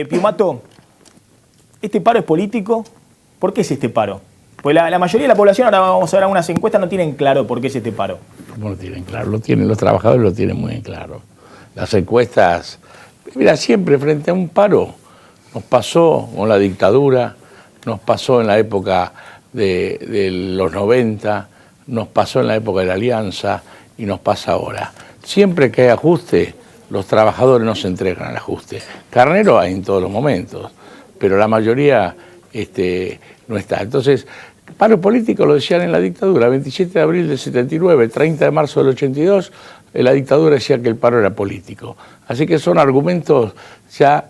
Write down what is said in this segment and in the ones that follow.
Piumato, ¿este paro es político? ¿Por qué es este paro? Pues la mayoría de la población, ahora vamos a ver algunas encuestas, no tienen claro por qué es este paro. ¿Cómo lo tienen claro? Los trabajadores lo tienen muy en claro. Las encuestas, mira, siempre frente a un paro, nos pasó con la dictadura, nos pasó en la época de los 90, nos pasó en la época de la Alianza y nos pasa ahora. Siempre que hay ajuste, los trabajadores no se entregan al ajuste. Carnero hay en todos los momentos, pero la mayoría no está. Entonces, paro político lo decían en la dictadura, 27 de abril del 79, 30 de marzo del 82, la dictadura decía que el paro era político. Así que son argumentos, ya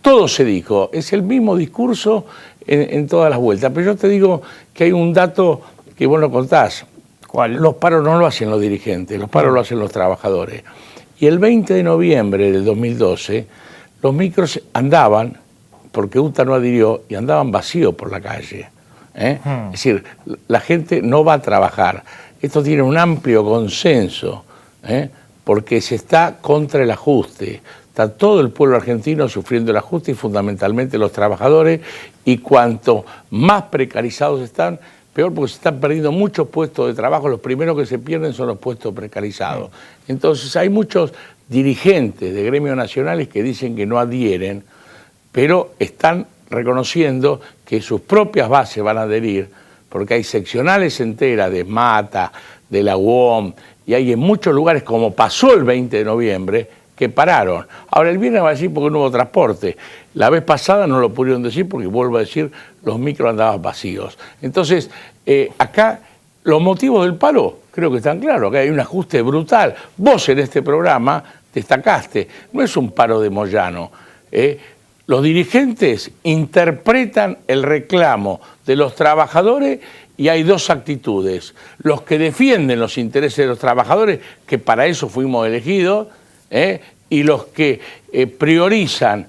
todo se dijo, es el mismo discurso en todas las vueltas. Pero yo te digo que hay un dato que vos no contás. ¿Cuál? Los paros no lo hacen los dirigentes, los paros lo hacen los trabajadores. Y el 20 de noviembre del 2012, los micros andaban, porque UTA no adhirió, y andaban vacíos por la calle. Es decir, la gente no va a trabajar. Esto tiene un amplio consenso, porque se está contra el ajuste. Está todo el pueblo argentino sufriendo el ajuste y fundamentalmente los trabajadores, y cuanto más precarizados están, peor, porque se están perdiendo muchos puestos de trabajo. Los primeros que se pierden son los puestos precarizados. Entonces hay muchos dirigentes de gremios nacionales que dicen que no adhieren, pero están reconociendo que sus propias bases van a adherir, porque hay seccionales enteras de Mata, de la UOM, y hay en muchos lugares, como pasó el 20 de noviembre, que pararon. Ahora el viernes va a decir porque no hubo transporte. La vez pasada no lo pudieron decir porque, vuelvo a decir, los micros andaban vacíos. Entonces, acá los motivos del paro creo que están claros. Acá hay un ajuste brutal. Vos en este programa destacaste, no es un paro de Moyano. Los dirigentes interpretan el reclamo de los trabajadores y hay dos actitudes. Los que defienden los intereses de los trabajadores, que para eso fuimos elegidos, y los que priorizan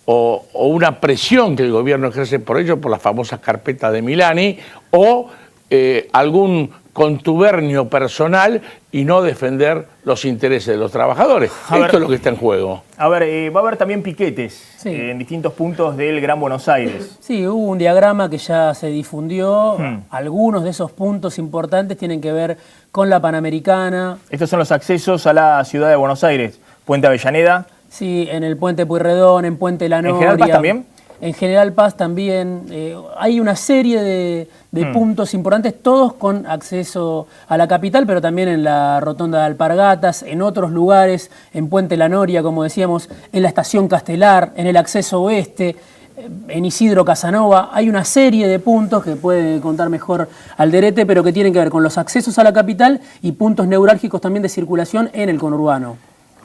o una presión que el gobierno ejerce por ellos, por las famosas carpetas de Milani, o algún contubernio personal y no defender los intereses de los trabajadores. Esto es lo que está en juego. A ver, va a haber también piquetes en distintos puntos del Gran Buenos Aires. Sí, hubo un diagrama que ya se difundió. Algunos de esos puntos importantes tienen que ver con la Panamericana. Estos son los accesos a la ciudad de Buenos Aires. Puente Avellaneda. Sí, en el Puente Pueyrredón, en Puente La Noria. ¿En General Paz también? En General Paz también. Hay una serie de puntos importantes, todos con acceso a la capital, pero también en la Rotonda de Alpargatas, en otros lugares, en Puente La Noria, como decíamos, en la Estación Castelar, en el acceso oeste, en Isidro Casanova. Hay una serie de puntos que puede contar mejor Alderete, pero que tienen que ver con los accesos a la capital y puntos neurálgicos también de circulación en el conurbano.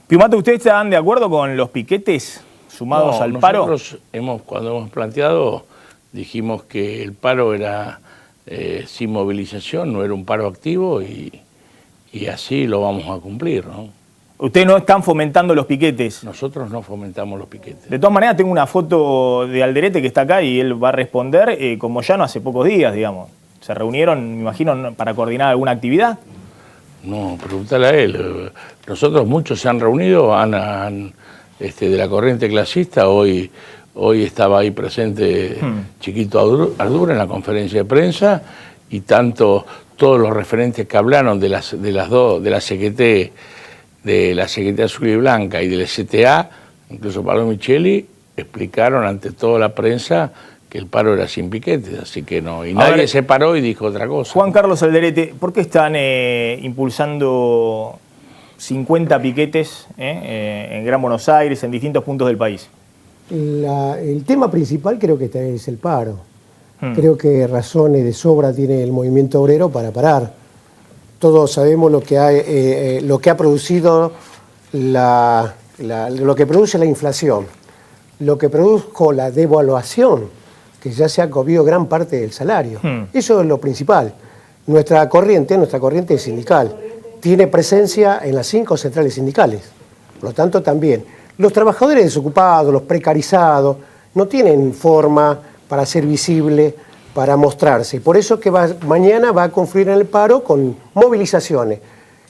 Piumato, ¿ustedes están de acuerdo con los piquetes sumados al paro? Nosotros cuando hemos planteado, dijimos que el paro era sin movilización, no era un paro activo y así lo vamos a cumplir, ¿no? ¿Ustedes no están fomentando los piquetes? Nosotros no fomentamos los piquetes. De todas maneras, tengo una foto de Alderete que está acá y él va a responder como ya no hace pocos días, digamos. ¿Se reunieron, me imagino, para coordinar alguna actividad? No, pregúntale a él. Nosotros muchos se han reunido, de la corriente clasista, hoy estaba ahí presente Chiquito Ardura en la conferencia de prensa, y tanto todos los referentes que hablaron de la CGT, de la CGT Azul y Blanca y del STA, incluso Pablo Micheli, explicaron ante toda la prensa que el paro era sin piquetes, así que no, y nadie se paró y dijo otra cosa. Juan Carlos Alderete, ¿por qué están impulsando 50 piquetes en Gran Buenos Aires, en distintos puntos del país? El tema principal creo que es el paro. Creo que razones de sobra tiene el movimiento obrero para parar. Todos sabemos lo que ha producido lo que produce la inflación, lo que produjo la devaluación, que ya se ha comido gran parte del salario. Eso es lo principal. Nuestra corriente es sindical. Tiene presencia en las 5 centrales sindicales. Por lo tanto, también los trabajadores desocupados, los precarizados, no tienen forma para ser visible, para mostrarse. Por eso que mañana va a confluir en el paro con movilizaciones.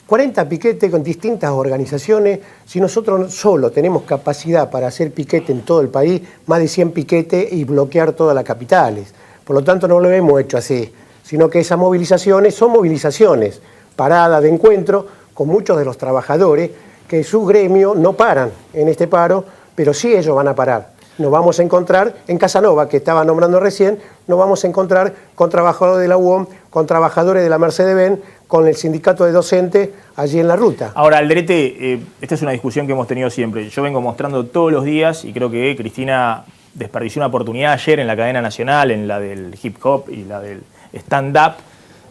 40 piquetes con distintas organizaciones. Si nosotros solo tenemos capacidad para hacer piquete en todo el país, más de 100 piquetes y bloquear todas las capitales. Por lo tanto, no lo hemos hecho así, sino que esas movilizaciones son movilizaciones, paradas de encuentro con muchos de los trabajadores que su gremio no paran en este paro, pero sí ellos van a parar. Nos vamos a encontrar en Casanova, que estaba nombrando recién, nos vamos a encontrar con trabajadores de la UOM, con trabajadores de la Mercedes-Benz, con el sindicato de docentes allí en la ruta. Ahora, Alderete, esta es una discusión que hemos tenido siempre. Yo vengo mostrando todos los días y creo que Cristina desperdició una oportunidad ayer en la cadena nacional, en la del hip hop y la del stand-up,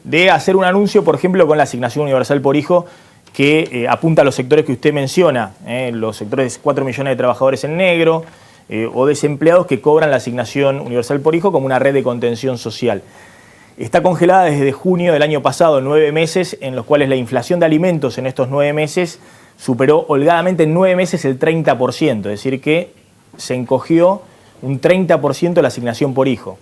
de hacer un anuncio, por ejemplo, con la asignación universal por hijo, que apunta a los sectores que usted menciona, los sectores de 4 millones de trabajadores en negro, o desempleados que cobran la asignación universal por hijo como una red de contención social. Está congelada desde junio del año pasado, 9 meses, en los cuales la inflación de alimentos en estos 9 meses superó holgadamente en 9 meses el 30%, es decir que se encogió un 30% la asignación por hijo.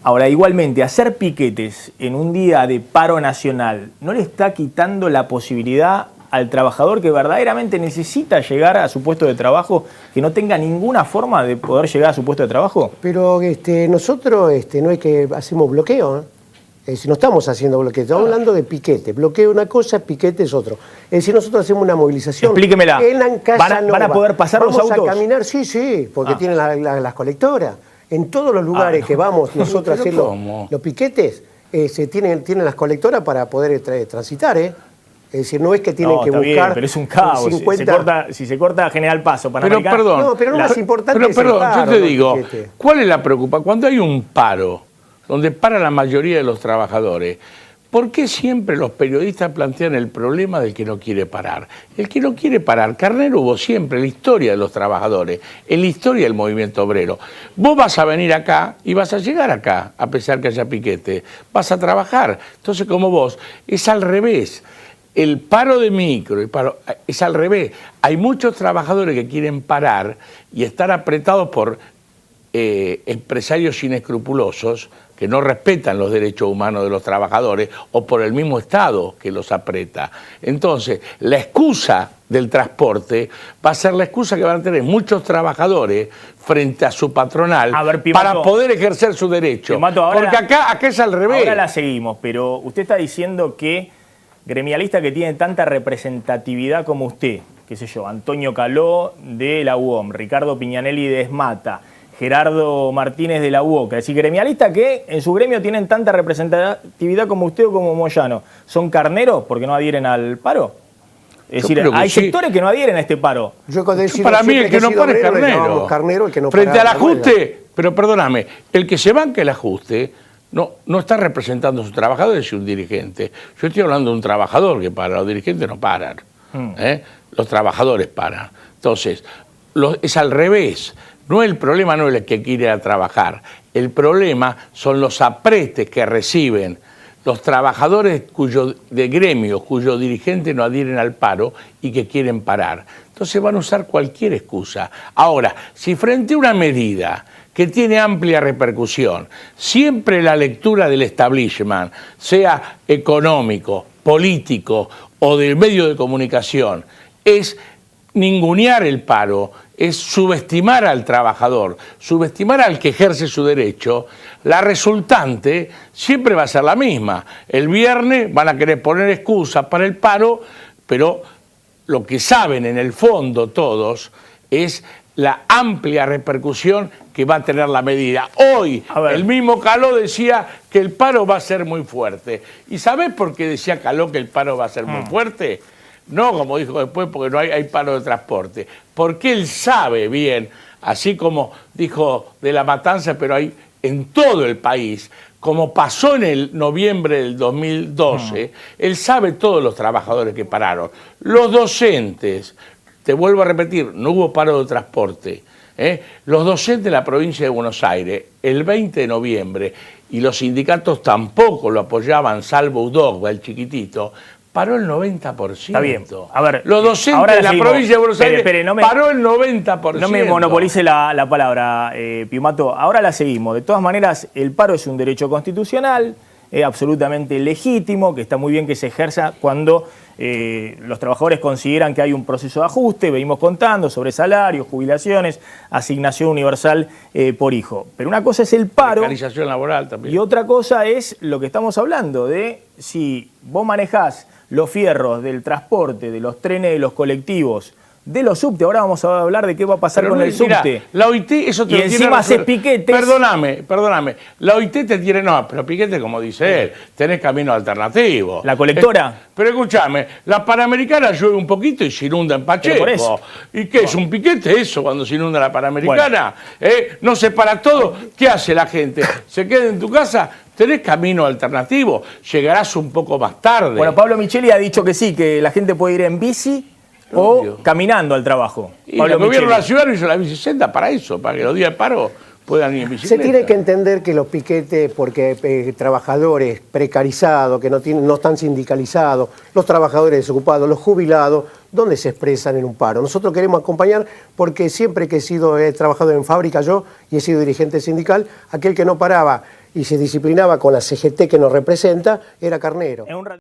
Ahora, igualmente, hacer piquetes en un día de paro nacional no le está quitando la posibilidad al trabajador que verdaderamente necesita llegar a su puesto de trabajo, que no tenga ninguna forma de poder llegar a su puesto de trabajo? Pero nosotros no es que hacemos bloqueo, si no estamos haciendo bloqueo, estamos hablando de piquete. Bloqueo es una cosa, piquete es otro. Es decir, nosotros hacemos una movilización. Explíquemela. ¿Van a poder pasar los autos? Vamos a caminar, sí, porque tienen las colectoras. En todos los lugares que vamos nosotros a hacer los piquetes, tienen las colectoras para poder transitar, Es decir, no es que tienen que buscar... Bien, pero es un caos. 50... Si se corta General Paso, Panamericana... Pero perdón, pero lo más importante es perdón, el paro, yo te digo, ¿cuál es la preocupación? Cuando hay un paro, donde para la mayoría de los trabajadores, ¿por qué siempre los periodistas plantean el problema del que no quiere parar? El que no quiere parar, Carnero hubo siempre en la historia de los trabajadores, en la historia del movimiento obrero. Vos vas a venir acá y vas a llegar acá, a pesar que haya piquete. Vas a trabajar. Entonces, como vos, es al revés. El paro de micro es al revés. Hay muchos trabajadores que quieren parar y estar apretados por empresarios inescrupulosos que no respetan los derechos humanos de los trabajadores o por el mismo Estado que los aprieta. Entonces, la excusa del transporte va a ser la excusa que van a tener muchos trabajadores frente a su patronal para poder ejercer su derecho. Porque acá es al revés. Ahora la seguimos, pero usted está diciendo que gremialista que tiene tanta representatividad como usted, qué sé yo, Antonio Caló de la UOM, Ricardo Piñanelli de ESMATA, Gerardo Martínez de la UOCRA, es decir, gremialistas que en su gremio tienen tanta representatividad como usted o como Moyano, ¿son carneros porque no adhieren al paro? Es decir, hay sectores que no adhieren a este paro. Para mí el que no para es carnero. Frente al ajuste, pero perdóname, el que se banca el ajuste no está representando a sus trabajadores y un dirigente. Yo estoy hablando de un trabajador que para, los dirigentes no paran. Los trabajadores paran. Entonces, es al revés. El problema no es el que quiere ir a trabajar. El problema son los apretes que reciben los trabajadores de gremios cuyos dirigentes no adhieren al paro y que quieren parar. Entonces van a usar cualquier excusa. Ahora, si frente a una medida que tiene amplia repercusión, siempre la lectura del establishment, sea económico, político o del medio de comunicación, es ningunear el paro, es subestimar al trabajador, subestimar al que ejerce su derecho, la resultante siempre va a ser la misma. El viernes van a querer poner excusas para el paro, pero lo que saben en el fondo todos es la amplia repercusión que va a tener la medida. Hoy el mismo Caló decía que el paro va a ser muy fuerte. ¿Y sabés por qué decía Caló que el paro va a ser muy fuerte? No, como dijo después, porque no hay paro de transporte. Porque él sabe bien, así como dijo de La Matanza, pero hay en todo el país, como pasó en el noviembre del 2012, él sabe todos los trabajadores que pararon. Los docentes, te vuelvo a repetir, no hubo paro de transporte. Los docentes de la provincia de Buenos Aires, el 20 de noviembre, y los sindicatos tampoco lo apoyaban, salvo Udogba, el chiquitito, paró el 90%. Está bien. A ver, los docentes de la provincia de Buenos Aires paró el 90%. No me monopolice la palabra, Piumato. Ahora la seguimos. De todas maneras, el paro es un derecho constitucional. es absolutamente legítimo, que está muy bien que se ejerza cuando los trabajadores consideran que hay un proceso de ajuste, venimos contando sobre salarios, jubilaciones, asignación universal por hijo. Pero una cosa es el paro Precarización laboral también. y otra cosa es lo que estamos hablando de si vos manejás los fierros del transporte, de los trenes, de los colectivos, de los subte. Ahora vamos a hablar de qué va a pasar con el mirá, subte. La OIT, eso te Y lo encima tiene haces resuelto. piquetes. Perdóname. La OIT te tiene, no, pero piquete, como dice él, tenés camino alternativo. ¿La colectora? Pero escúchame, la Panamericana llueve un poquito y se inunda en Pacheco. Pero por eso. ¿Y qué es un piquete eso cuando se inunda la Panamericana? No se para todo. ¿Qué hace la gente? ¿Se queda en tu casa? Tenés camino alternativo. Llegarás un poco más tarde. Bueno, Pablo Micheli ha dicho que sí, que la gente puede ir en bici Obvio. o caminando al trabajo. Y Pablo el gobierno de la Micheli. ciudad hizo la bicicenda para eso, para que los días de paro puedan ir en Se bicicleta. tiene que entender que los piquetes, porque trabajadores precarizados, que no están sindicalizados, los trabajadores desocupados, los jubilados, ¿dónde se expresan en un paro? Nosotros queremos acompañar porque siempre que he trabajado en fábrica yo y he sido dirigente sindical, aquel que no paraba y se disciplinaba con la CGT que nos representa era carnero.